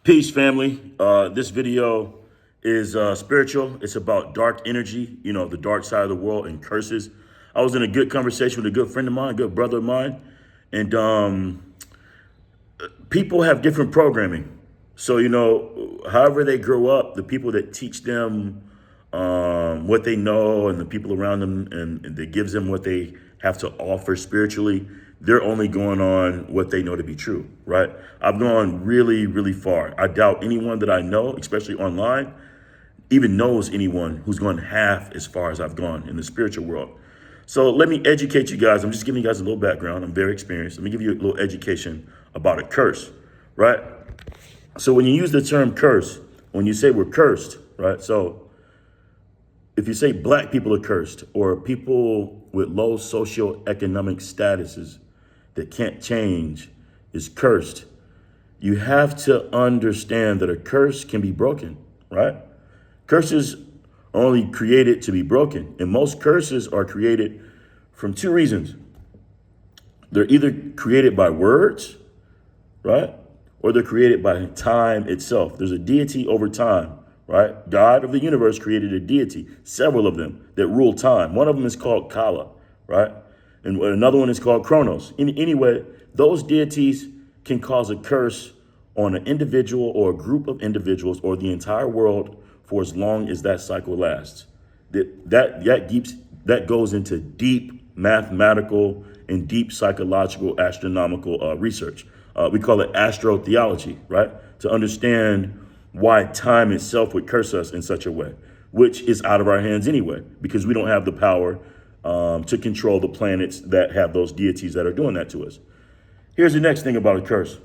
Peace, family. This video is spiritual. It's about dark energy, the dark side of the world and curses. I was in a good conversation with a good friend of mine, a good brother of mine, and people have different programming. So, however they grow up, the people that teach them what they know and the people around them and that gives them what they have to offer spiritually, they're only going on what they know to be true, right? I've gone really, really far. I doubt anyone that I know, especially online, even knows anyone who's gone half as far as I've gone in the spiritual world. So let me educate you guys. I'm just giving you guys a little background. I'm very experienced. Let me give you a little education about a curse, right? So when you use the term curse, when you say we're cursed, right? So if you say black people are cursed or people with low socioeconomic statuses that can't change is cursed, you have to understand that a curse can be broken, right? Curses are only created to be broken. And most curses are created from two reasons. They're either created by words, right? Or they're created by time itself. There's a deity over time, right? God of the universe created a deity, several of them that rule time. One of them is called Kala, right? And another one is called Kronos. Anyway, those deities can cause a curse on an individual or a group of individuals or the entire world for as long as that cycle lasts. That goes into deep mathematical and deep psychological astronomical research. We call it astrotheology, right? To understand why time itself would curse us in such a way, which is out of our hands anyway, because we don't have the power to control the planets that have those deities that are doing that to us. Here's the next thing about a curse.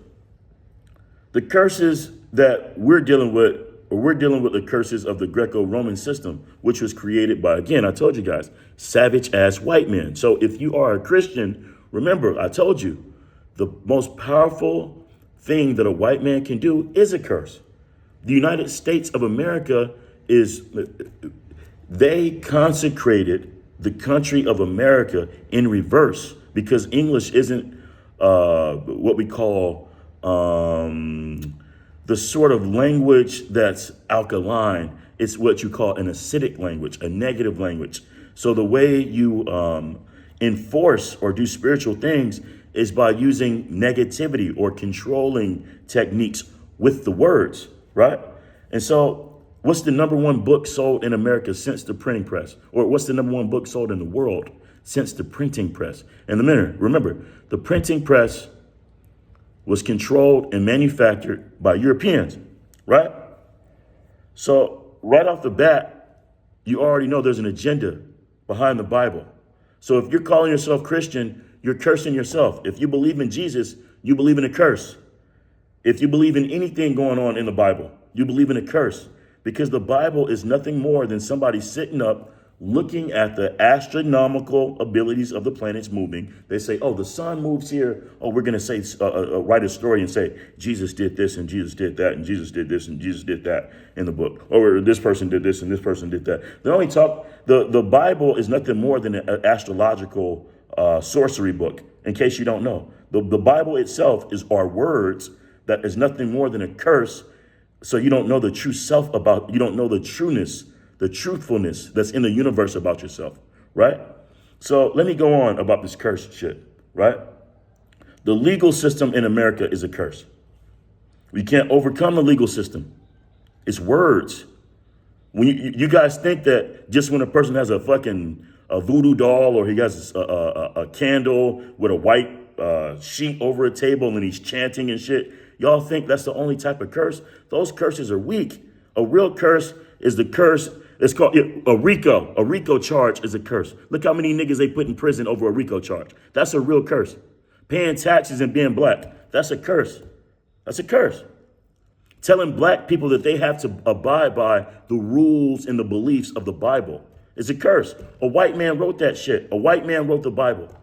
The curses that we're dealing with the curses of the Greco-Roman system, which was created by, again, I told you guys, savage ass white men. So if you are a Christian, remember, I told you, the most powerful thing that a white man can do is a curse. The United States of America they consecrated the country of America in reverse because English isn't what we call the sort of language that's alkaline. It's what you call an acidic language, a negative language. So the way you enforce or do spiritual things is by using negativity or controlling techniques with the words, right? And so what's the number one book sold in America since the printing press? Or what's the number one book sold in the world since the printing press? And remember, the printing press was controlled and manufactured by Europeans, right? So right off the bat, you already know there's an agenda behind the Bible. So if you're calling yourself Christian, you're cursing yourself. If you believe in Jesus, you believe in a curse. If you believe in anything going on in the Bible, you believe in a curse. Because the Bible is nothing more than somebody sitting up looking at the astronomical abilities of the planets moving. They say, oh, the sun moves here. Oh, we're going to say, write a story and say, Jesus did this and Jesus did that and Jesus did this and Jesus did that in the book. Or this person did this and this person did that. They only talk, the Bible is nothing more than an astrological sorcery book, in case you don't know. The Bible itself is our words that is nothing more than a curse. So you don't know the true self you don't know the trueness, the truthfulness that's in the universe about yourself, right? So let me go on about this curse shit, right? The legal system in America is a curse. We can't overcome the legal system. It's words. When you guys think that just when a person has a voodoo doll or he has a candle with a white sheet over a table and he's chanting and shit, y'all think that's the only type of curse? Those curses are weak. A real curse is the curse. It's called a RICO. A RICO charge is a curse. Look how many niggas they put in prison over a RICO charge. That's a real curse. Paying taxes and being black. That's a curse. That's a curse. Telling black people that they have to abide by the rules and the beliefs of the Bible is a curse. A white man wrote that shit. A white man wrote the Bible.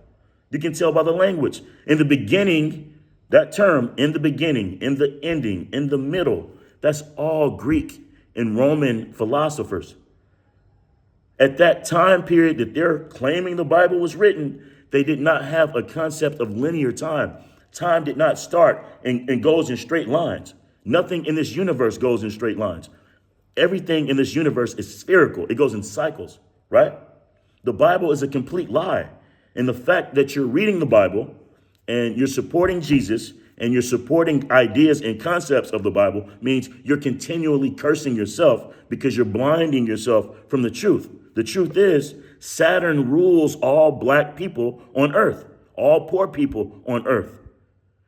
You can tell by the language. In the beginning, that term, in the beginning, in the ending, in the middle, that's all Greek and Roman philosophers. At that time period that they're claiming the Bible was written, they did not have a concept of linear time. Time did not start and goes in straight lines. Nothing in this universe goes in straight lines. Everything in this universe is spherical. It goes in cycles, right? The Bible is a complete lie. And the fact that you're reading the Bible and you're supporting Jesus and you're supporting ideas and concepts of the Bible means you're continually cursing yourself because you're blinding yourself from the truth. The truth is Saturn rules all black people on earth, all poor people on earth.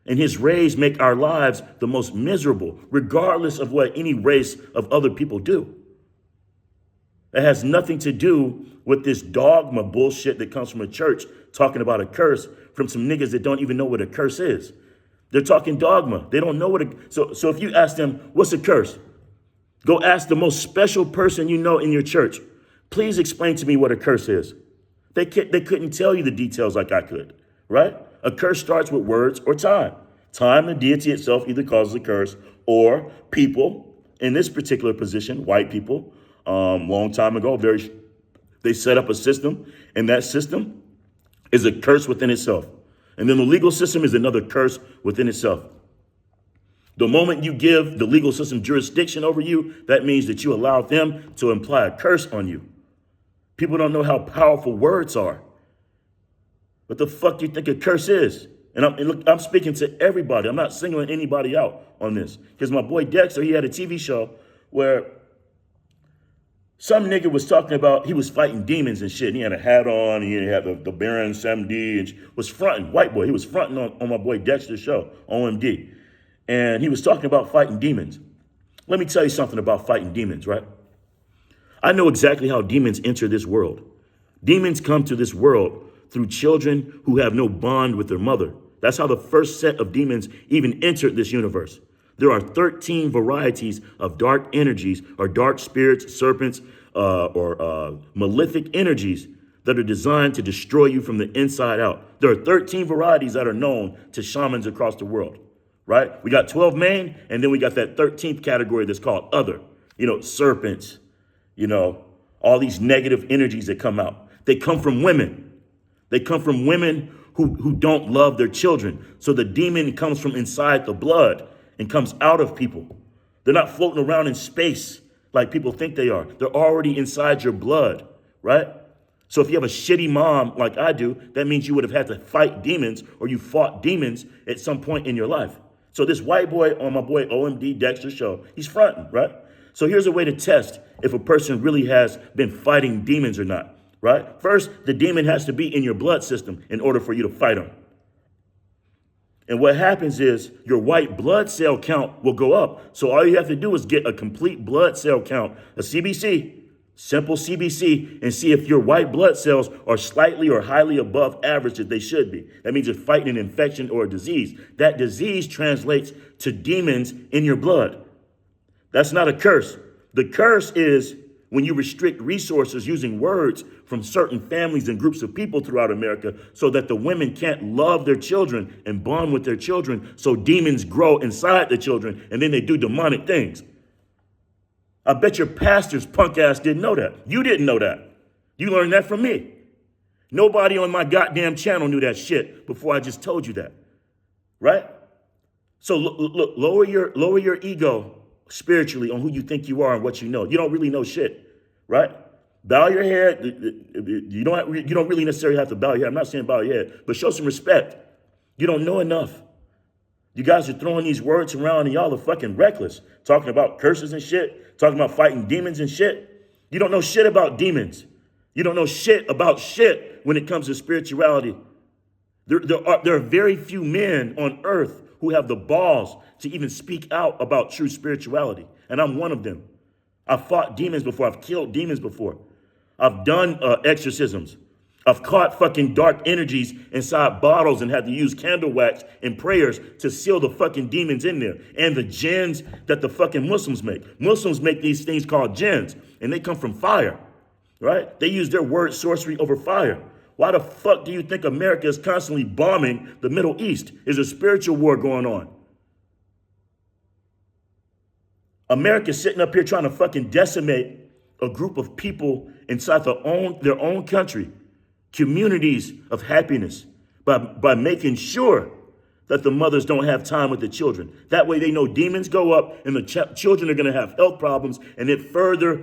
And his rays make our lives the most miserable, regardless of what any race of other people do. It has nothing to do with this dogma bullshit that comes from a church talking about a curse from some niggas that don't even know what a curse is. They're talking dogma. They don't know what so if you ask them, what's a curse? Go ask the most special person you know in your church. Please explain to me what a curse is. They couldn't tell you the details like I could, right? A curse starts with words or time. Time, the deity itself, either causes a curse or people, in this particular position, white people, long time ago, they set up a system, and that system is a curse within itself. And then the legal system is another curse within itself. The moment you give the legal system jurisdiction over you, that means that you allow them to imply a curse on you. People don't know how powerful words are. What the fuck do you think a curse is? And I'm speaking to everybody. I'm not singling anybody out on this. Because my boy Dexter, he had a TV show where some nigga was talking about, he was fighting demons and shit. And he had a hat on, and he had the Baron 7D, and was fronting, white boy. He was fronting on my boy Dexter's show, OMD. And he was talking about fighting demons. Let me tell you something about fighting demons, right? I know exactly how demons enter this world. Demons come to this world through children who have no bond with their mother. That's how the first set of demons even entered this universe. There are 13 varieties of dark energies or dark spirits, serpents, or malefic energies that are designed to destroy you from the inside out. There are 13 varieties that are known to shamans across the world, right? We got 12 main, and then we got that 13th category that's called other. Serpents, all these negative energies that come out. They come from women. They come from women who don't love their children. So the demon comes from inside the blood and comes out of people. They're not floating around in space like people think they are. They're already inside your blood, right? So if you have a shitty mom like I do, that means you would have had to fight demons or you fought demons at some point in your life. So this white boy on my boy OMD Dexter show, he's fronting, right? So here's a way to test if a person really has been fighting demons or not. Right? First, the demon has to be in your blood system in order for you to fight him. And what happens is your white blood cell count will go up. So all you have to do is get a complete blood cell count, a CBC, simple CBC, and see if your white blood cells are slightly or highly above average that they should be. That means you're fighting an infection or a disease. That disease translates to demons in your blood. That's not a curse. The curse is when you restrict resources using words from certain families and groups of people throughout America so that the women can't love their children and bond with their children, so demons grow inside the children and then they do demonic things. I bet your pastor's punk ass didn't know that. You didn't know that. You learned that from me. Nobody on my goddamn channel knew that shit before I just told you that, right? So look, lower your ego spiritually on who you think you are and what you know. You don't really know shit, right? Bow your head. You don't really necessarily have to bow your head. I'm not saying bow your head, but show some respect. You don't know enough. You guys are throwing these words around and y'all are fucking reckless. Talking about curses and shit. Talking about fighting demons and shit. You don't know shit about demons. You don't know shit about shit when it comes to spirituality. There are very few men on earth who have the balls to even speak out about true spirituality. And I'm one of them. I've fought demons before. I've killed demons before. I've done exorcisms. I've caught fucking dark energies inside bottles and had to use candle wax and prayers to seal the fucking demons in there. And the jinns that the fucking Muslims make. Muslims make these things called jinns, and they come from fire, right? They use their word sorcery over fire. Why the fuck do you think America is constantly bombing the Middle East? There's a spiritual war going on. America's sitting up here trying to fucking decimate a group of people inside their own country, communities of happiness, by making sure that the mothers don't have time with the children. That way they know demons go up and the children are going to have health problems, and it further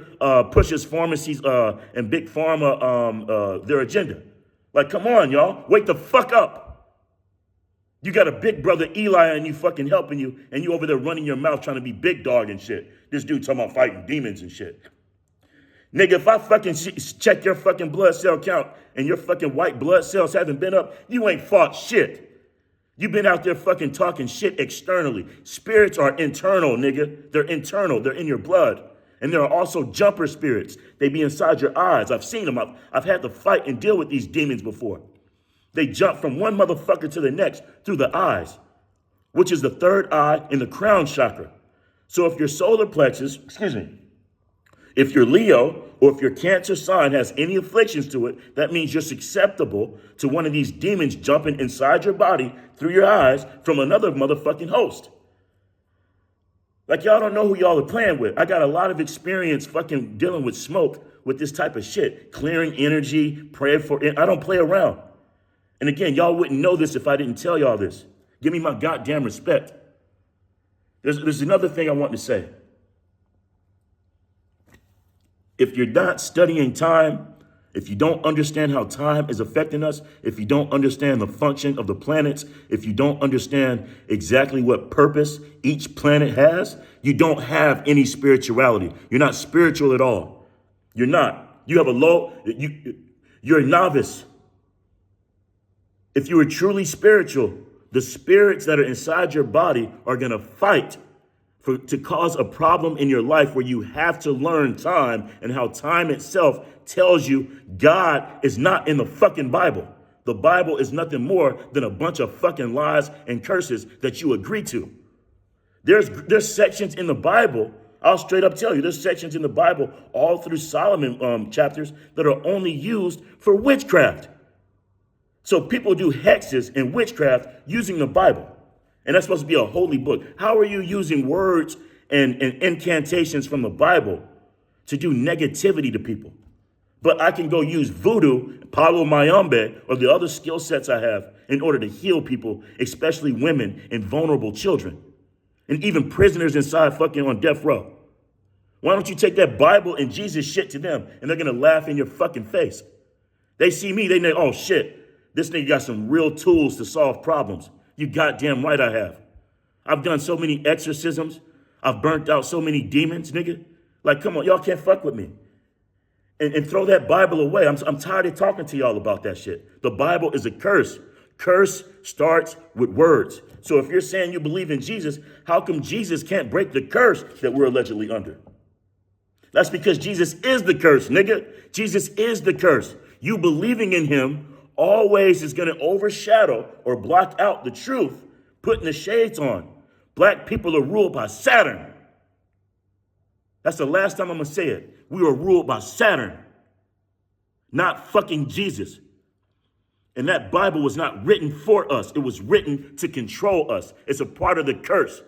pushes pharmacies and big pharma their agenda. Like, come on, y'all. Wake the fuck up. You got a big brother Eli and you fucking helping you, and you over there running your mouth trying to be big dog and shit. This dude talking about fighting demons and shit. Nigga, if I fucking check your fucking blood cell count and your fucking white blood cells haven't been up, you ain't fought shit. You've been out there fucking talking shit externally. Spirits are internal, nigga. They're internal. They're in your blood. And there are also jumper spirits. They be inside your eyes. I've seen them. I've had to fight and deal with these demons before. They jump from one motherfucker to the next through the eyes, which is the third eye in the crown chakra. So if your solar plexus, if you're Leo or if your Cancer sign has any afflictions to it, that means you're susceptible to one of these demons jumping inside your body through your eyes from another motherfucking host. Like, y'all don't know who y'all are playing with. I got a lot of experience fucking dealing with smoke with this type of shit. Clearing energy, praying for it. I don't play around. And again, y'all wouldn't know this if I didn't tell y'all this. Give me my goddamn respect. There's another thing I want to say. If you're not studying time, if you don't understand how time is affecting us, if you don't understand the function of the planets, if you don't understand exactly what purpose each planet has, you don't have any spirituality. You're not spiritual at all. You're not. You have you're a novice. If you were truly spiritual, the spirits that are inside your body are going to fight to cause a problem in your life where you have to learn time and how time itself tells you God is not in the fucking Bible. The Bible is nothing more than a bunch of fucking lies and curses that you agree to. There's sections in the Bible, I'll straight up tell you, there's sections in the Bible all through Solomon chapters that are only used for witchcraft. So people do hexes and witchcraft using the Bible. And that's supposed to be a holy book. How are you using words and incantations from the Bible to do negativity to people? But I can go use voodoo, Palo Mayombe, or the other skill sets I have in order to heal people, especially women and vulnerable children. And even prisoners inside fucking on death row. Why don't you take that Bible and Jesus shit to them and they're going to laugh in your fucking face? They see me, they know, oh shit, this nigga got some real tools to solve problems. You goddamn right I have. I've done so many exorcisms. I've burnt out so many demons, nigga. Like, come on, y'all can't fuck with me. And throw that Bible away. I'm tired of talking to y'all about that shit. The Bible is a curse. Curse starts with words. So if you're saying you believe in Jesus, how come Jesus can't break the curse that we're allegedly under? That's because Jesus is the curse, nigga. Jesus is the curse. You believing in him always is going to overshadow or block out the truth, putting the shades on. Black people are ruled by Saturn. That's the last time I'm going to say it. We are ruled by Saturn, not fucking Jesus. And that Bible was not written for us. It was written to control us. It's a part of the curse.